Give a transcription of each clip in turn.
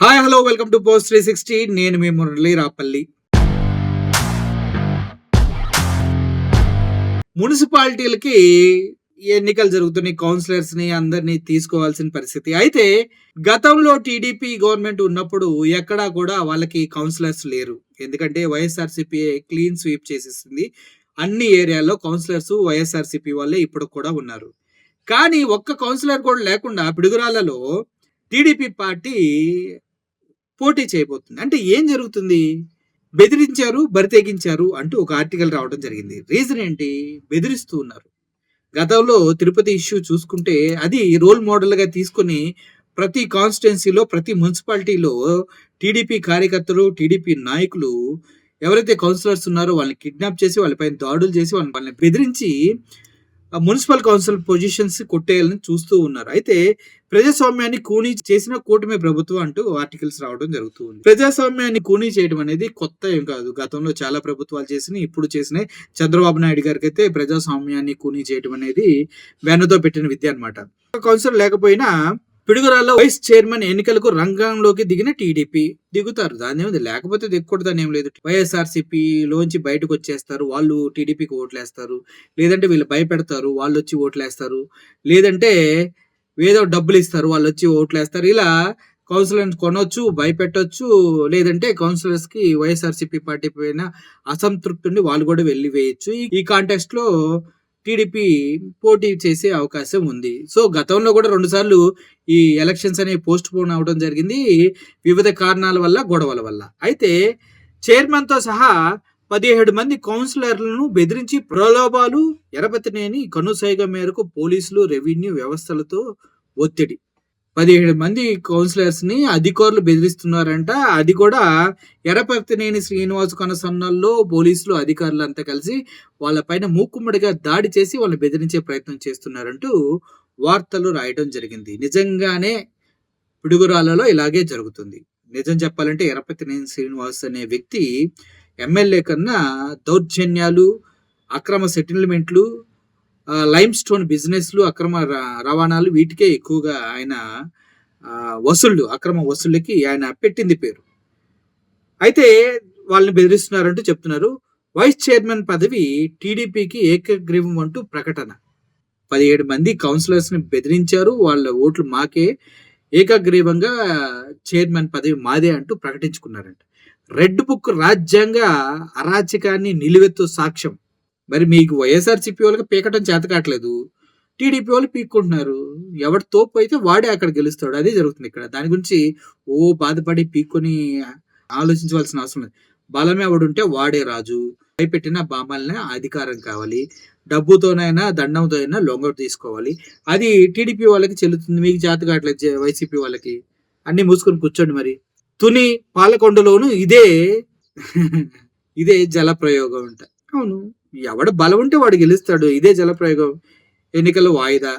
Hi hello welcome to post 360. నేను మీ మురళి రాపల్లి. మున్సిపాలిటీలకి ఎన్నికలు జరుగుతున్నాయి. కౌన్సిలర్స్ని అందరినీ తీసుకోవాల్సిన పరిస్థితి. అయితే గతంలో టీడీపీ గవర్నమెంట్ ఉన్నప్పుడు ఎక్కడా కూడా వాళ్ళకి కౌన్సిలర్స్ లేరు. ఎందుకంటే వైఎస్ఆర్సీపీ క్లీన్ స్వీప్ చేసేసింది. అన్ని ఏరియాల్లో కౌన్సిలర్స్ వైఎస్ఆర్సీపీ వాళ్ళే ఇప్పుడు కూడా ఉన్నారు. కానీ ఒక్క కౌన్సిలర్ కూడా లేకుండా పిడుగురాళ్లలో టీడీపీ పార్టీ పోటీ చేయబోతుంది. అంటే ఏం జరుగుతుంది? బెదిరించారు, బరితెగించారు అంటూ ఒక ఆర్టికల్ రావడం జరిగింది. రీజన్ ఏంటి? బెదిరిస్తూ ఉన్నారు. గతంలో తిరుపతి ఇష్యూ చూసుకుంటే అది రోల్ మోడల్‌గా తీసుకొని ప్రతి కాన్స్టిట్యుయెన్సీలో, ప్రతి మున్సిపాలిటీలో టీడీపీ కార్యకర్తలు, టీడీపీ నాయకులు ఎవరైతే కౌన్సిలర్స్ ఉన్నారో వాళ్ళని కిడ్నాప్ చేసి, వాళ్ళపైన దాడులు చేసి, వాళ్ళని బెదిరించి మున్సిపల్ కౌన్సిల్ పొజిషన్స్ కొట్టేయాలని చూస్తూ ఉన్నారు. అయితే ప్రజాస్వామ్యాన్ని కూనీ చేసిన కూటమి ప్రభుత్వం అంటూ ఆర్టికల్స్ రావడం జరుగుతుంది. ప్రజాస్వామ్యాన్ని కూనీ చేయడం అనేది కొత్త ఏం కాదు. గతంలో చాలా ప్రభుత్వాలు చేసినాయి, ఇప్పుడు చేసినాయి. చంద్రబాబు నాయుడు గారికి అయితే ప్రజాస్వామ్యాన్ని కూనీ చేయడం అనేది వెన్నతో పెట్టిన విద్య అనమాట. కౌన్సిల్ లేకపోయినా పిడుగురాల్లో వైస్ చైర్మన్ ఎన్నికలకు రంగంలోకి దిగిన టీడీపీ దిగుతారు. దాని ఏముంది, లేకపోతే దిగకూడదని ఏం లేదు. వైఎస్ఆర్సీపీ లోంచి బయటకు వచ్చేస్తారు, వాళ్ళు టీడీపీకి ఓట్లేస్తారు. లేదంటే వీళ్ళు భయపెడతారు, వాళ్ళు వచ్చి ఓట్లేస్తారు. లేదంటే ఏదో డబ్బులు ఇస్తారు, వాళ్ళు వచ్చి ఓట్లేస్తారు. ఇలా కౌన్సిలర్స్ కొనొచ్చు, భయపెట్టొచ్చు. లేదంటే కౌన్సిలర్స్ కి వైఎస్ఆర్సీపీ పార్టీ పైన అసంతృప్తి ఉండి వాళ్ళు కూడా వెళ్ళి వేయచ్చు. ఈ కాంటెస్ట్ లో టీడీపీ పోటీ చేసే అవకాశం ఉంది. సో గతంలో కూడా 2 సార్లు ఈ ఎలక్షన్స్ అనేవి పోస్ట్ పోన్ అవడం జరిగింది, వివిధ కారణాల వల్ల, గొడవల వల్ల. అయితే చైర్మన్తో సహా 17 మంది కౌన్సిలర్లను బెదిరించి ప్రలోభాలు, ఎరపతినేని కనుసైగ మేరకు పోలీసులు, రెవెన్యూ వ్యవస్థలతో ఒత్తిడి. 17 మంది కౌన్సిలర్స్ ని అధికారులు బెదిరిస్తున్నారంట. అది కూడా ఎరపతినేని శ్రీనివాస్ కనసన్నల్లో పోలీసులు అధికారులు అంతా కలిసి వాళ్ళపైన మూకుమ్మడిగా దాడి చేసి వాళ్ళని బెదిరించే ప్రయత్నం చేస్తున్నారంటూ వార్తలు రాయడం జరిగింది. నిజంగానే పిడుగురాళ్లలో ఇలాగే జరుగుతుంది. నిజం చెప్పాలంటే ఎరపతినేని శ్రీనివాస్ అనే వ్యక్తి ఎమ్మెల్యే కన్నా దౌర్జన్యాలు, అక్రమ సెటిల్మెంట్లు, లైమ్ స్టోన్ బిజినెస్లు, అక్రమ రవాణాలు, వీటికే ఎక్కువగా ఆయన అక్రమ వసూళ్ళకి ఆయన పెట్టింది పేరు. అయితే వాళ్ళని బెదిరిస్తున్నారంటూ చెప్తున్నారు. వైస్ చైర్మన్ పదవి టీడీపీకి ఏకగ్రీవం అంటూ ప్రకటన. 17 మంది కౌన్సిలర్స్ ని బెదిరించారు, వాళ్ళ ఓట్లు మాకే, ఏకగ్రీవంగా చైర్మన్ పదవి మాదే అంటూ ప్రకటించుకున్నారంట. రెడ్ బుక్ రాజ్యాంగ అరాచకాన్ని నిలువెత్తు సాక్ష్యం. మరి మీకు వైఎస్ఆర్సీపీ వాళ్ళకి పీకటం చేత కావట్లేదు, టీడీపీ వాళ్ళు పీక్కుంటున్నారు. ఎవరి తోపు అయితే వాడే అక్కడ గెలుస్తాడు. అదే జరుగుతుంది ఇక్కడ. దాని గురించి బాధపడి పీక్కొని ఆలోచించవలసిన అవసరం లేదు. బలం ఎవడుంటే వాడే రాజు. భయపెట్టిన బామల్నే అధికారం కావాలి, డబ్బుతోనైనా దండంతో అయినా లొంగ తీసుకోవాలి. అది టీడీపీ వాళ్ళకి చెల్లుతుంది. మీకు చేత కావట్లేదు వైసీపీ వాళ్ళకి. అన్ని మూసుకొని కూర్చోండి. మరి తుని పాలకొండలోను ఇదే జల ప్రయోగం అంట. అవును, ఎవడు బలం ఉంటే వాడు గెలుస్తాడు. ఇదే జలప్రయోగం. ఎన్నికలు వాయిదా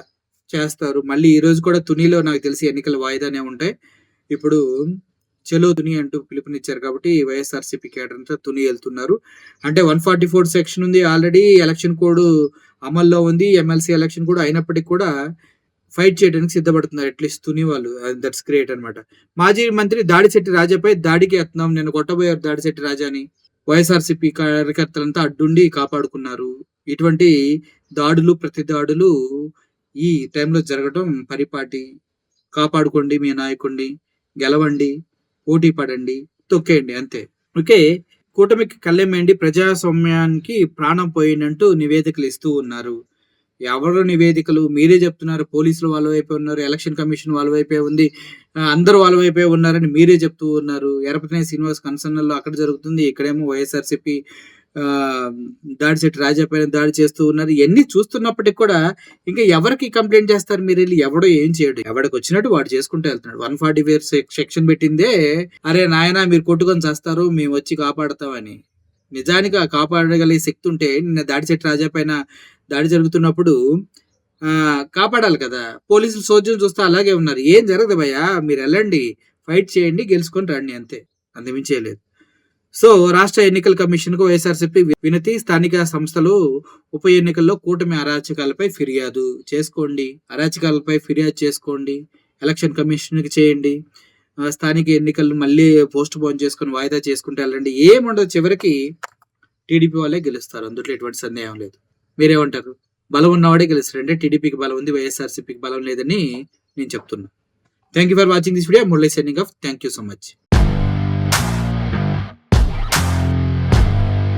చేస్తారు. మళ్ళీ ఈ రోజు కూడా తునిలో నాకు తెలిసి ఎన్నికలు వాయిదానే ఉంటాయి. ఇప్పుడు చెలో తుని అంటూ పిలుపునిచ్చారు కాబట్టి వైఎస్ఆర్సీపీ కేడర్ అంతా తుని వెళ్తున్నారు. అంటే 144 సెక్షన్ ఉంది ఆల్రెడీ. ఎలక్షన్ కోడ్ అమల్లో ఉంది. ఎమ్మెల్సీ ఎలక్షన్ కూడా అయినప్పటికీ కూడా ఫైట్ చేయడానికి సిద్ధపడుతున్నారు అట్లీస్ట్ తుని వాళ్ళు. దట్స్ గ్రేట్ అనమాట. మాజీ మంత్రి దాడిశెట్టి రాజాపై దాడికి యత్నం. నేను కొట్టబోయారు దాడిశెట్టి రాజాని. వైఎస్ఆర్సీపీ కార్యకర్తలంతా అడ్డుండి కాపాడుకున్నారు. ఇటువంటి దాడులు, ప్రతి దాడులు ఈ టైంలో జరగడం పరిపాటి. కాపాడుకోండి మీ నాయకుడిని, గెలవండి, పోటీ పడండి, తొక్కేయండి, అంతే. ఓకే, కూటమికి కళ్ళెమేయండి, ప్రజాస్వామ్యానికి ప్రాణం పోయినట్టు నివేదికలు ఇస్తూ ఉన్నారు. ఎవరు నివేదికలు? మీరే చెప్తున్నారు. పోలీసులు వాళ్ళ వైపే ఉన్నారు, ఎలక్షన్ కమిషన్ వాళ్ళ వైపే ఉంది, అందరూ వాళ్ళ వైపే ఉన్నారని మీరే చెప్తూ ఉన్నారు. ఎరపతినేని శ్రీనివాస్ కన్సర్నల్లో అక్కడ జరుగుతుంది, ఇక్కడేమో వైఎస్ఆర్సీపీ దాడిశెట్టి రాజా పైన దాడి చేస్తూ ఉన్నారు. ఇవన్నీ చూస్తున్నప్పటికి కూడా ఇంకా ఎవరికి కంప్లైంట్ చేస్తారు మీరు వెళ్ళి? ఎవడో ఏం చేయడు, ఎవడికి వచ్చినట్టు వాడు చేసుకుంటూ వెళ్తున్నాడు. 144 సెక్షన్ పెట్టిందే అరే నాయనా మీరు కొట్టుకొని చేస్తారు, మేము వచ్చి కాపాడతామని. నిజానికి ఆ కాపాడగలిగే శక్తి ఉంటే నిన్న దాడిశెట్టి రాజా పైన దాడి జరుగుతున్నప్పుడు కాపాడాలి కదా. పోలీసులు సోద్యం చూస్తే అలాగే ఉన్నారు. ఏం జరగదు భయ్యా, మీరు వెళ్ళండి, ఫైట్ చేయండి, గెలుచుకొని రండి, అంతే, అంతమించేయలేదు. సో రాష్ట్ర ఎన్నికల కమిషన్ కు వైఎస్ఆర్సీపీ వినతి. స్థానిక సంస్థలు ఉప ఎన్నికల్లో కూటమి అరాచకాలపై ఫిర్యాదు చేసుకోండి. ఎలక్షన్ కమిషన్ కి చేయండి. స్థానిక ఎన్నికలు మళ్ళీ పోస్ట్‌పోన్ చేసుకొని వాయిదా చేసుకుంటే ఎళ్ళండి. ఏముండదు చివరికి టీడీపీ వాళ్ళే గెలుస్తారు. అందుట్లో ఎటువంటి సందేహం లేదు. మీరేమంటారు? బలం ఉన్నవాడే గెలుస్తాడు. అంటే టీడీపీకి బలం ఉంది. వైఎస్ఆర్‌సీపీకి బలం లేదని నేను చెప్తున్నా. Thank you for watching this video. Murali signing off. Thank you so much.